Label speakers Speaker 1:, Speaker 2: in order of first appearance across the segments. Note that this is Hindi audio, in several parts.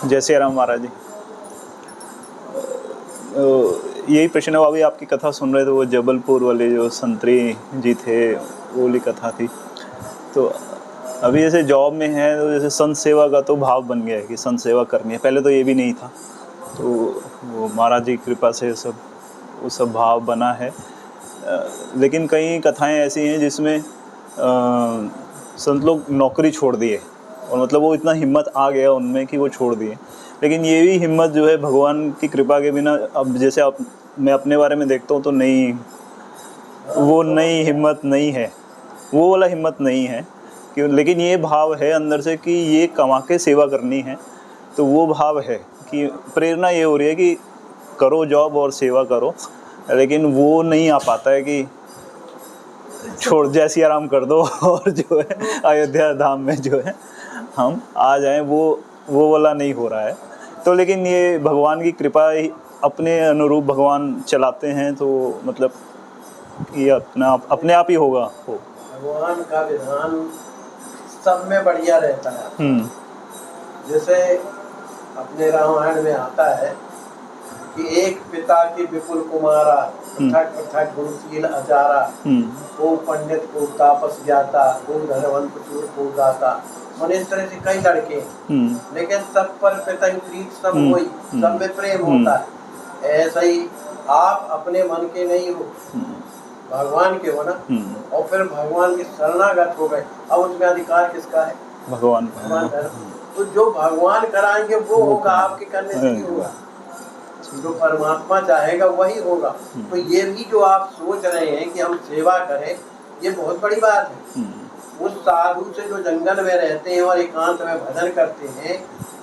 Speaker 1: जय श्री राम महाराज जी। यही प्रश्न है, अभी आपकी कथा सुन रहे थे, वो जबलपुर वाले जो संतरी जी थे, वो वाली कथा थी। तो अभी जैसे जॉब में है तो जैसे संत सेवा का तो भाव बन गया है कि संत सेवा करनी है, पहले तो ये भी नहीं था। तो वो महाराज जी की कृपा से वो सब भाव बना है। लेकिन कई कथाएं ऐसी हैं जिसमें संत लोग नौकरी छोड़ दिए, और मतलब वो इतना हिम्मत आ गया उनमें कि वो छोड़ दिए। लेकिन ये भी हिम्मत जो है भगवान की कृपा के बिना, अब जैसे मैं अपने बारे में देखता हूँ तो नहीं, वो नई हिम्मत नहीं है, वो वाला हिम्मत नहीं है कि। लेकिन ये भाव है अंदर से कि ये कमा के सेवा करनी है, तो वो भाव है कि प्रेरणा ये हो रही है कि करो जॉब और सेवा करो। लेकिन वो नहीं आ पाता है कि छोड़ जय सिया राम कर दो और जो है अयोध्या धाम में जो है हम आ जाएं, वो वाला नहीं हो रहा है। तो लेकिन ये भगवान की कृपा ही, अपने अनुरूप भगवान चलाते हैं, तो मतलब ये अपने आप ही होगा।
Speaker 2: भगवान का विधान सब में बढ़िया रहता है। जैसे अपने रामायण में आता है कि एक पिता की विपुल कुमारा, पृथक पृथक गुणशील अचारा, वो पंडित को तापस ज्ञाता, वो धनवंत चूर को दाता। मैंने इस तरह से कई लड़के, लेकिन सब पर पिता की प्रीत सब वही, सब में प्रेम होता है। ऐसा ही आप अपने मन के नहीं हो, भगवान के हो ना, और फिर भगवान के शरणागत हो गए। अब उसमें अधिकार किसका है?
Speaker 1: भगवान
Speaker 2: का। तो जो भगवान कराएंगे वो होगा, आपके करने से नहीं होगा। जो परमात्मा चाहेगा वही होगा। तो ये भी जो आप सोच रहे हैं कि हम सेवा करें, ये बहुत बड़ी बात है। उस साधु से जो जंगल में रहते हैं और एकांत में भजन करते हैं,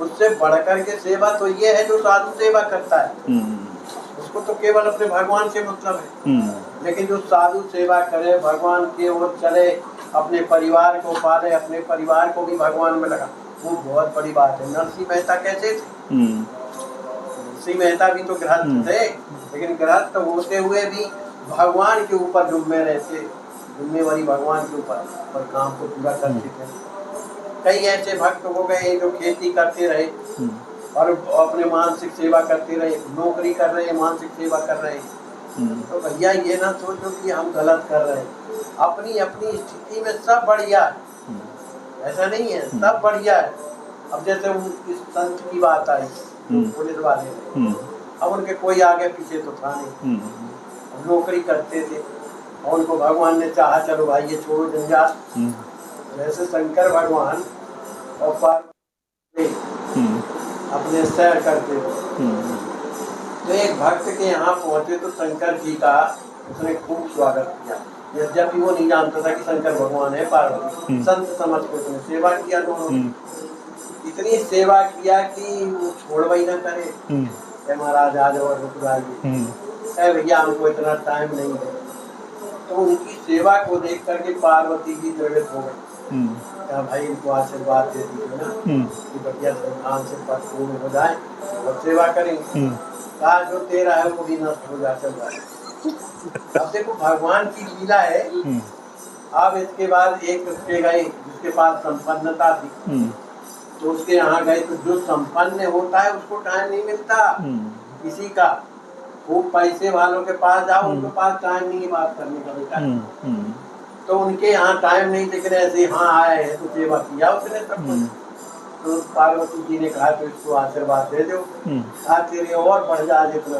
Speaker 2: उससे बढ़कर के सेवा तो ये है जो साधु सेवा करता है। उसको तो केवल अपने भगवान से मतलब है। लेकिन जो साधु सेवा करे, भगवान की ओर चले, अपने परिवार को पाले, अपने परिवार को भी भगवान में लगा, वो बहुत बड़ी बात है। नरसिंह मेहता कैसे थे? नरसिंह मेहता भी तो गृहस्थ थे, लेकिन गृहस्थ होते हुए भी भगवान के ऊपर जुम्मे रहते, जिम्मेवारी भगवान के ऊपर, और काम को पूरा करते थे। कई ऐसे भक्त हो गए जो खेती करते रहे और अपने मानसिक सेवा करते रहे, नौकरी कर रहे, मानसिक सेवा कर रहे। तो भैया ये ना सोचो कि हम गलत कर रहे हैं। अपनी अपनी स्थिति में सब बढ़िया है, ऐसा नहीं है, सब बढ़िया है। अब जैसे इस संत की बात आई, पुलिस वाले, अब उनके कोई आगे पीछे तो था नहीं, नौकरी करते थे और उनको भगवान ने चाहा चलो भाई ये छोड़ो जंजाल। जैसे शंकर भगवान और पार्वती अपने सैर करते हो, तो एक भक्त के यहाँ पहुंचे तो शंकर जी का उसने खूब स्वागत किया। यद्यपि वो नहीं जानता था कि शंकर भगवान है, पार्वती संत समझ के उसने सेवा किया। दोनों इतनी सेवा किया कि वो छोड़ ही ना करे, महाराज आज और रुक जाइए, भैया हमको इतना टाइम नहीं है। तो उनकी सेवा को देख करके पार्वती जी द्रवित हो गई। क्या भाई इनको आशीर्वाद दे दीजिए ना कि बढ़िया संतान से पद पूर्ण हो जाए और सेवा करेंगे। कहा जो तेरा है वो भी नष्ट हो जाए, चल जाए। अब देखो भगवान की लीला है। अब इसके बाद एक उसके गए जिसके पास संपन्नता थी, तो उसके यहाँ गए, तो जो संपन्न होता है उसको टाइम नहीं मिलता किसी का। वो पैसे वालों के पास जाओ, उनके पास टाइम नहीं है बात करने का बेटा। तो उनके यहाँ टाइम नहीं दिख रहे, ऐसे हाँ आए हैं तो सेवा किया उसने सब कुछ। तो पार्वती जी ने कहा तो इसको आशीर्वाद दे दो, तेरे और बढ़ जाए जितना।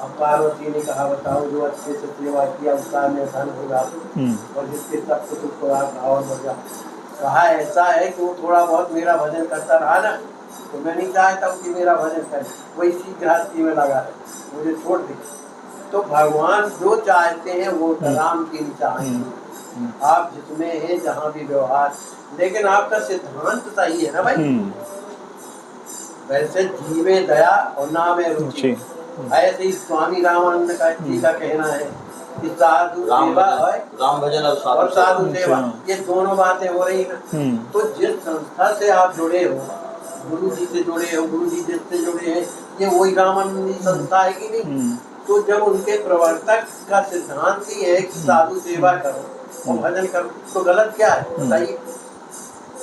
Speaker 2: अब पार्वती ने कहा बताओ जो अच्छे से सेवा किया उसका में धन होगा, और जिसके सब कुछ उसको और बढ़ जाए। कहा ऐसा है कि वो थोड़ा बहुत मेरा भजन करता रहा ना, तो मैं नहीं चाहता कि मेरा भजन करे, वो इसी गृहस्थी में लगा है, मुझे छोड़ दे। तो भगवान जो चाहते हैं वो राम की चाहते। आप जिसमें है जहाँ भी व्यवहार, लेकिन आपका सिद्धांत सही है ना भाई। वैसे जीवे दया और नामे रुचि, ऐसे ही स्वामी रामानंद का जी का कहना है कि साधु सेवा है,
Speaker 3: राम भजन
Speaker 2: और साधु सेवा, ये दोनों बातें हो रही है। तो जिस संस्था से आप जुड़े हो, गुरु जी से जुड़े हो, गुरु जी जिससे जुड़े हैं, ये वही रामानंदी संस्था है कि नहीं। तो जब उनके प्रवर्तक का सिद्धांत ही है कि साधु सेवा करो और भजन करो, तो गलत क्या है बताइए।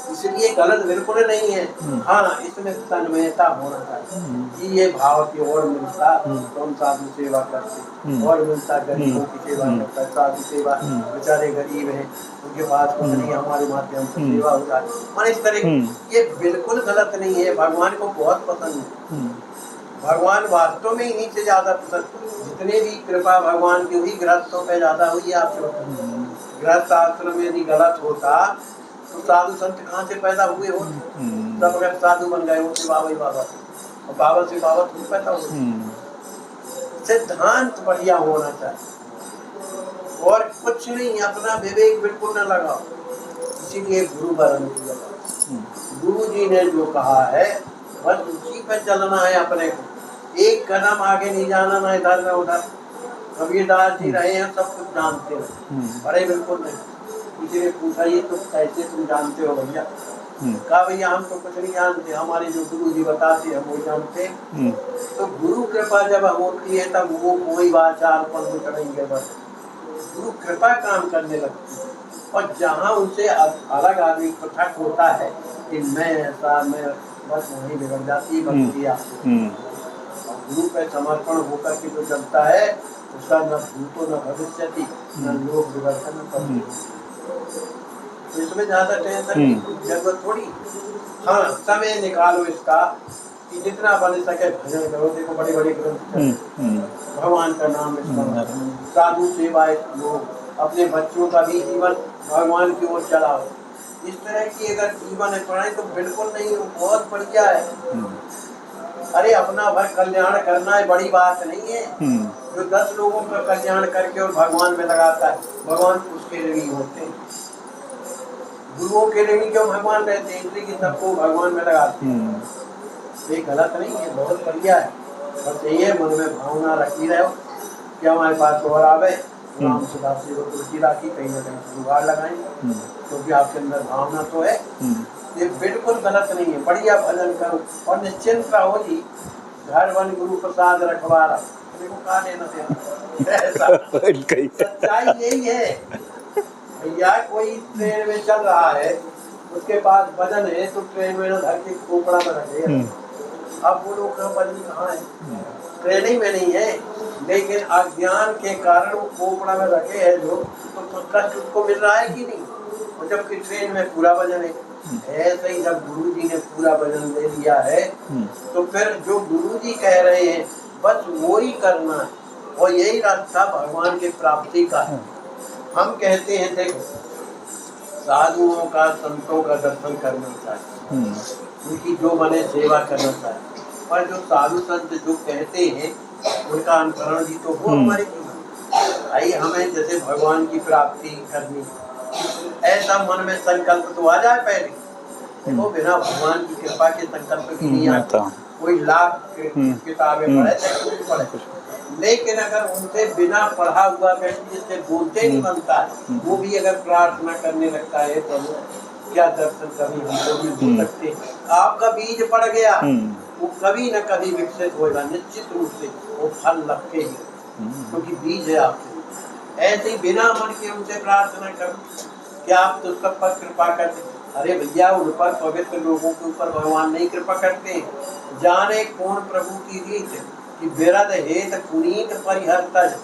Speaker 2: इसलिए गलत बिल्कुल नहीं है। हाँ, इसमें तन्मयता होना चाहिए कि ये भाव की ओर मिलता तो हम साधु सेवा करते, और मिलता गरीबों की सेवा करता, साधु सेवा, बेचारे गरीब हैं उनके पास कुछ नहीं, हमारे माध्यम से सेवा हो जाए, मान इस तरह ये बिल्कुल गलत नहीं है। भगवान को बहुत पसंद है, भगवान वास्तव में इन्हीं से ज्यादा पसंद, जितने भी कृपा भगवान की हुई गृहस्थों पे ज्यादा हुई। आपसे गृहस्थ आश्रम में यदि गलत होता तो साधु संत कहाँ से पैदा हुए होते? सब अगर साधु बन गए होते बाबा ही बाबा थे, और बाबा से बाबा थोड़ी पैदा होते। सिद्धांत बढ़िया होना चाहिए और कुछ नहीं, अपना विवेक बिल्कुल न लगाओ। इसीलिए गुरु वरण किया, गुरु जी ने जो कहा है बस उसी पे चलना है अपने को, एक कदम आगे नहीं जाना, ना इधर ना उधर। कबीरदास जी रहे हैं, सब कुछ जानते हैं, अरे बिल्कुल नहीं। किसी ने पूछा ये तो कैसे तुम जानते हो भैया? कहा भैया हम तो कुछ नहीं जानते, हमारे जो गुरु जी बताते हैं वो जानते हैं। तो गुरु कृपा जब होती है तब वो कोई बात चार पल करेंगे, बस गुरु कृपा काम करने लगती है। और जहाँ उनसे अलग आदमी पृथक होता है कि मैं ऐसा, मैं बस वहीं बिगड़ जाती है भक्ति आपको। गुरु पे समर्पण होकर के जो चलता है उसका न भूतो न भविष्यति न लोक विवर्तन करती। तो इसमें ज्यादा टेंशन की जरूरत थोड़ी। हाँ, समय निकालो इसका कि जितना बन सके भजन करो। देखो बड़े बड़े ग्रंथ, भगवान का नाम स्मरण, साधु सेवा लो, अपने बच्चों का भी जीवन भगवान की ओर चलाओ। इस तरह की अगर जीवन पढ़ाए तो बिल्कुल नहीं, बहुत बढ़िया है। अरे अपना भर कल्याण करना है, बड़ी बात नहीं है। जो 10 लोगों का कल्याण करके और भगवान में लगाता है, भगवान उसके ऋणी होते हैं। गुरुओं के ऋणी क्यों भगवान रहते हैं? इसलिए कि सबको भगवान में लगाते हैं। ये गलत नहीं है, बहुत बढ़िया है। बस यही है, मन में भावना रखी रहो कि हमारे पास और आवे, राम सदा सेवक रुचि राखी, कहीं ना कहीं जुगाड़ लगाएंगे, क्योंकि आपके अंदर भावना तो है। ये बिल्कुल गलत नहीं है, बढ़िया भजन करो और निश्चिंत रहो जी। घर वन गुरु प्रसाद रखवारा, देखो कहा लेना देना ऐसा सच्चाई यही है भैया। कोई ट्रेन में चल रहा है, उसके पास वजन है तो ट्रेन में न धर के खोपड़ा में रखे। अब वो लोग वजन कहाँ है? ट्रेन ही में नहीं है, लेकिन अज्ञान के कारण वो खोपड़ा में रखे है जो, तो कष्ट उसको मिल रहा है कि नहीं? और जबकि ट्रेन में पूरा वजन है। ऐसे ही जब गुरु जी ने पूरा वजन ले लिया है तो फिर जो गुरु जी कह रहे हैं बस वो ही करना है, और यही रास्ता भगवान की प्राप्ति का है। हम कहते हैं देखो, साधुओं का, संतों का दर्शन करना चाहिए, उनकी जो बने सेवा करना चाहिए, और जो साधु संत जो कहते हैं उनका अनुकरण भी तो वो हमारे भाई। हमें जैसे भगवान की प्राप्ति करनी, ऐसा मन में संकल्प तो आ जाए पहले। देखो बिना भगवान की कृपा के संकल्प की नहीं आता। कोई लाख किताबें पढ़े, लेकिन अगर उनसे बिना पढ़ा हुआ व्यक्ति जिससे बोलते नहीं बनता है, वो भी अगर प्रार्थना करने लगता है प्रभु क्या दर्शन कभी हमको भी हो सकते, आपका बीज पड़ गया, वो कभी न कभी विकसित होगा निश्चित रूप से, वो फल लगते ही, क्योंकि बीज है आपके। ऐसे ही बिना मन के उनसे प्रार्थना करो कि आप तो सब पर कृपा करते। अरे भैया, उन पर पवित्र लोगों के ऊपर भगवान नहीं कृपा करते। जाने कौन प्रभु की रीत कि विरध हेत पुनीत परिहर्तज,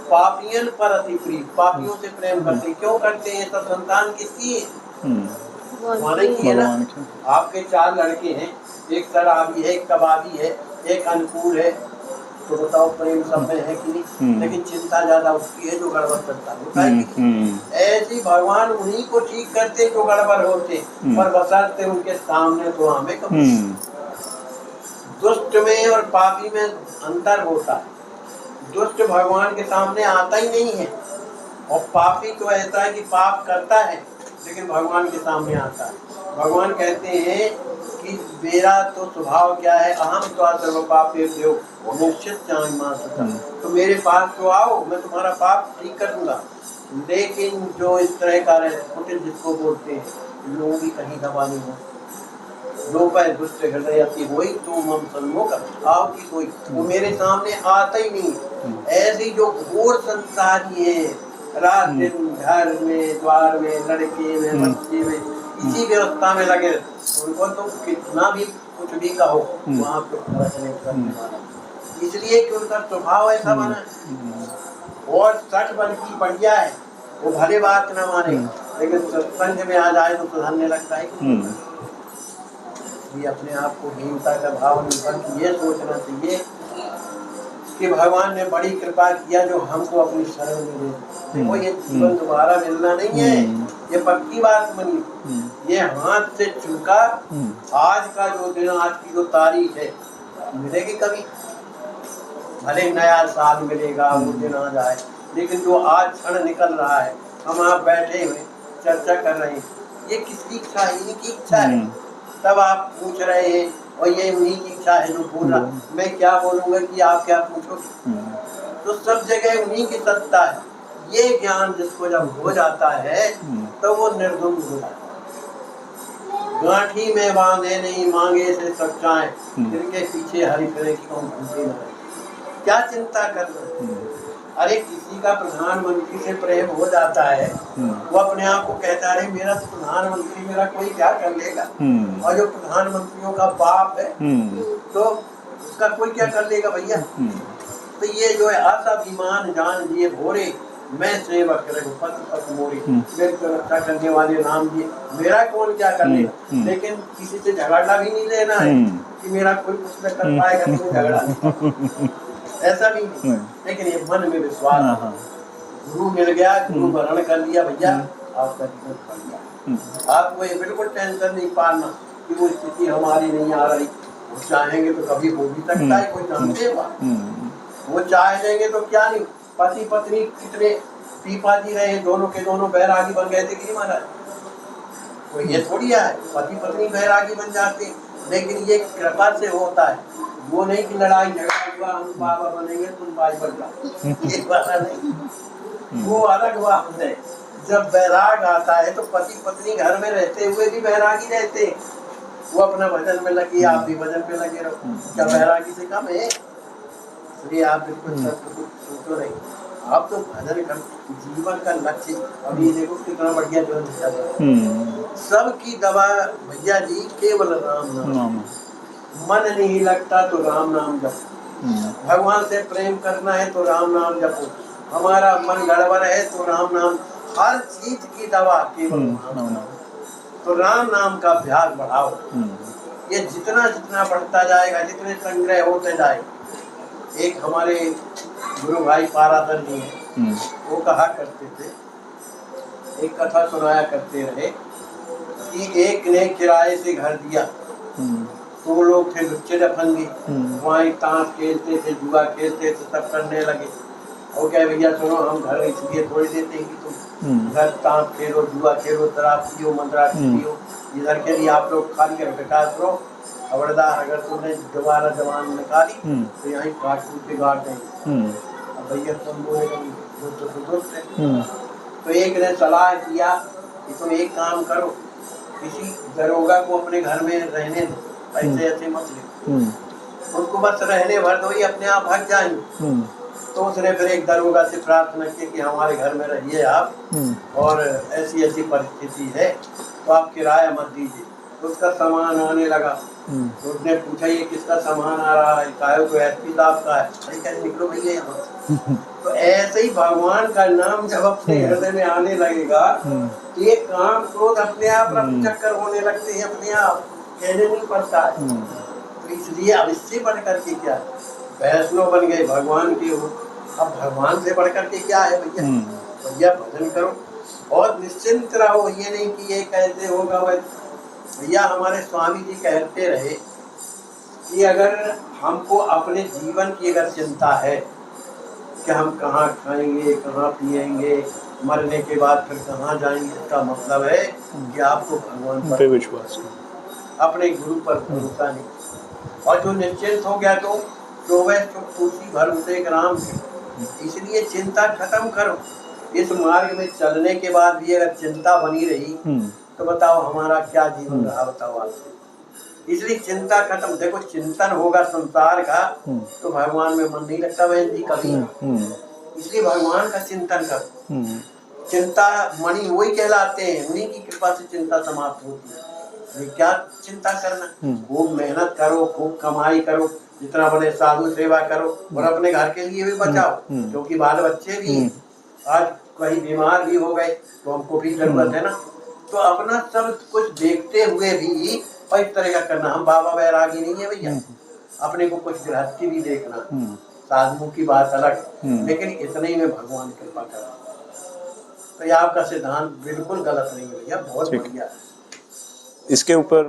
Speaker 2: पापियन पर अति प्रिय। पापियों से प्रेम करते, क्यों करते हैं? सब संतान किसकी है? माने की है ना। आपके 4 लड़के हैं, एक शराबी है, एक कबाबी है, एक अनुकूल है, तो बताओ प्रेम सब में है कि नहीं? लेकिन चिंता ज्यादा उसकी है जो गड़बड़ करता है। ऐसी भगवान उन्हीं को ठीक करते जो गड़बड़ होते, पर बसरते उनके सामने तो हमें कभी। दुष्ट में और पापी में अंतर होता है। दुष्ट भगवान के सामने आता ही नहीं है, और पापी तो ऐसा है कि पाप करता है लेकिन भगवान के सामने आता है। भगवान कहते हैं कि मेरा तो स्वभाव क्या है, अहम तो पापे देव निश्चित तो मेरे पास तो आओ, मैं तुम्हारा पाप ठीक कर दूंगा। लेकिन जो इस तरह का कुटिल जिसको बोलते हैं, लोगों की कहीं दबा नहीं हो, जो पर दुष्ट हृदय अति होई तो मम सन्मुख आओ की कोई, वो मेरे सामने आता ही नहीं। ऐसी जो घोर संसारी है, रात दिन घर में, द्वार में, लड़के में, बच्चे में, इसी व्यवस्था में लगे उनको तो कितना भी कुछ भी कहो वहाँ पे फर्क नहीं करने वाला, इसलिए कि उनका स्वभाव ऐसा बना है। और सच बल्कि बढ़िया है, वो भले बात न माने लेकिन सत्संग में आ जाए तो सुधरने लगता है। ये अपने आप को हीनता का भाव नहीं, बल्कि ये सोचना चाहिए कि भगवान ने बड़ी कृपा किया जो हमको अपनी शरण में दे। देखो ये जीवन दोबारा मिलना नहीं है, ये पक्की बात बनी। ये हाथ से चूका आज का जो दिन, आज की जो तारीख है, मिलेगी कभी? भले नया साल मिलेगा, वो दिन आ जाए, लेकिन जो आज क्षण निकल रहा है, हम आप बैठे हुए चर्चा कर रहे हैं, ये किसकी इच्छा है? इनकी इच्छा है। तब आप पूछ रहे हैं और ये उन्हीं की इच्छा है जो बोल रहा। मैं क्या बोलूँगा कि आप क्या पूछोगे? तो सब जगह उन्हीं की सत्ता है। ये ज्ञान जिसको जब हो जाता है तो वो निर्द्वंद हो जाता है। गांठी में बांधे नहीं मांगे से सच्चाएं, जिनके पीछे हरी फिरे की कौन घूमती न, क्या चिंता करना? अरे किसी का प्रधानमंत्री से प्रेम हो जाता है, वो अपने आप को कहता है मेरा तो प्रधानमंत्री, मेरा कोई क्या कर लेगा। और जो प्रधानमंत्रियों का बाप है तो उसका कोई क्या कर लेगा भैया। तो ये जो है अभिमान जान दिए भोरे, मैं सेवक रघुपति पथ मोरे, मेरी तो रक्षा करने वाले राम जी, मेरा कौन क्या कर लेगा। लेकिन किसी से झगड़ा भी नहीं लेना है कि मेरा कोई कुछ न कर पाएगा, तो झगड़ा ऐसा भी नहीं। लेकिन ये मन में विश्वास, गुरु मिल गया, गुरु वरण कर लिया भैया, आपका जीवन कर लिया। आपको ये बिल्कुल टेंशन नहीं पालना कि वो स्थिति हमारी नहीं आ रही। वो चाहेंगे तो कभी हो भी सकता है, कोई जानते हुआ। वो चाह लेंगे तो क्या नहीं। पति पत्नी कितने पीपा जी रहे, दोनों के दोनों बैरागी बन गए थे कि नहीं महाराज? तो ये थोड़ी है पति पत्नी बैरागी बन जाते, लेकिन ये कृपा से होता है। वो नहीं कि लड़ाई झगड़ा हुआ, हम बाबा बनेंगे तुम भाई बन जाओ, ये वाला नहीं। वो अलग बात है। जब बैराग आता है तो पति पत्नी घर में रहते हुए भी बैरागी रहते, वो अपना भजन में लगे, आप भी भजन में लगे रहो, क्या बैरागी से कम है? इसलिए आप बिल्कुल सोचो नहीं, आप तो भजन कर, जीवन का लक्ष्य। अभी देखो कितना बढ़िया जीवन चल रहा है। सबकी दवा भैया जी केवल राम नाम। मन नहीं लगता तो राम नाम जपो, भगवान से प्रेम करना है तो राम नाम जपो, हमारा मन गड़बड़ है तो राम नाम, हर चीज की दवा केवल राम नाम। तो राम नाम का अभ्यास बढ़ाओ। ये जितना जितना बढ़ता जाएगा, जितने संग्रह होते जाएगा। एक हमारे गुरु भाई पारादर जी हैं, वो कहा करते थे, एक कथा सुनाया करते रहे कि एक ने किराए से घर दिया, तो वो लोग थे लुच्चे डफंगी, वहाँ ताश खेलते थे, जुआ खेलते थे, सब करने लगे। और क्या भैया सुनो, हम घर इसलिए थोड़ी देते हैं कि तुम घर ताश खेलो, जुआ खेलो, शराब पियो, मंदराती पियो, इधर के लिए आप लोग खाली कर विकास करो। खबरदार अगर तुमने दोबारा जवान निकाली तो यहाँ काट कूट के गाड़ देंगे। अब भैया तुम दोस्त है। तो एक ने सलाह किया कि तुम एक काम करो, किसी दरोगा को अपने घर में रहने दो, ऐसे ऐसे मत ले, उनको बस रहने भर दो, ये अपने आप भाग जाएंगे। तो उसने फिर एक दरोगा से प्रार्थना की कि हमारे घर में रहिए आप, और ऐसी ऐसी परिस्थिति है तो आप किराया मत दीजिए। तो उसका सामान आने लगा, तो उसने पूछा ये किसका सामान आ रहा है? कहा तो एसपी साहब का है। अरे क्या निकलो भैया यहाँ से। तो ऐसे ही भगवान का नाम जब अपने हृदय में आने लगेगा तो ये काम क्रोध अपने आप रफ चक्कर होने लगते हैं, अपने आप कहने नहीं पड़ता है। तो इसलिए अब इससे बढ़ करके क्या, वैष्णव बन गए, भगवान के हो। अब भगवान से बढ़ करके क्या है भैया? भैया भजन करो और निश्चिंत रहो। ये नहीं कि ये कैसे होगा वैसे। भैया हमारे स्वामी जी कहते रहे कि अगर हमको अपने जीवन की अगर चिंता है कि हम कहाँ खाएंगे, कहाँ पिएंगे, मरने के बाद फिर कहाँ जाएंगे, इसका मतलब है कि आपको भगवान पर
Speaker 1: विश्वास,
Speaker 2: अपने गुरु पर भरोसा नहीं। और जो निश्चिंत हो गया तो तुलसी भर उसे राम है। इसलिए चिंता खत्म करो। इस मार्ग में चलने के बाद भी अगर चिंता बनी रही तो बताओ हमारा क्या जीवन रहा, बताओ आप। इसलिए चिंता खत्म। देखो चिंतन होगा संसार का तो भगवान में मन नहीं लगता बहन जी कभी। इसलिए भगवान का चिंतन करो। चिंता मणि वही कहलाते हैं, उन्हीं की कृपा से चिंता समाप्त होती है। ये क्या चिंता करना, खूब मेहनत करो, खूब कमाई करो, जितना बड़े साधु सेवा करो और अपने घर के लिए भी बचाओ, क्योंकि बाल बच्चे भी हैं। आज कहीं बीमार भी हो गए तो हमको भी जरूरत है ना, तो अपना सब कुछ देखते हुए भी और इस तरह का करना। हम बाबा बैरागी नहीं है भैया, अपने को कुछ गृहस्थी भी देखना, साधुओं की बात अलग, लेकिन इतने ही में भगवान कृपा करा। तो ये आपका सिद्धांत बिल्कुल गलत नहीं है भैया, बहुत बढ़िया है।
Speaker 1: इसके ऊपर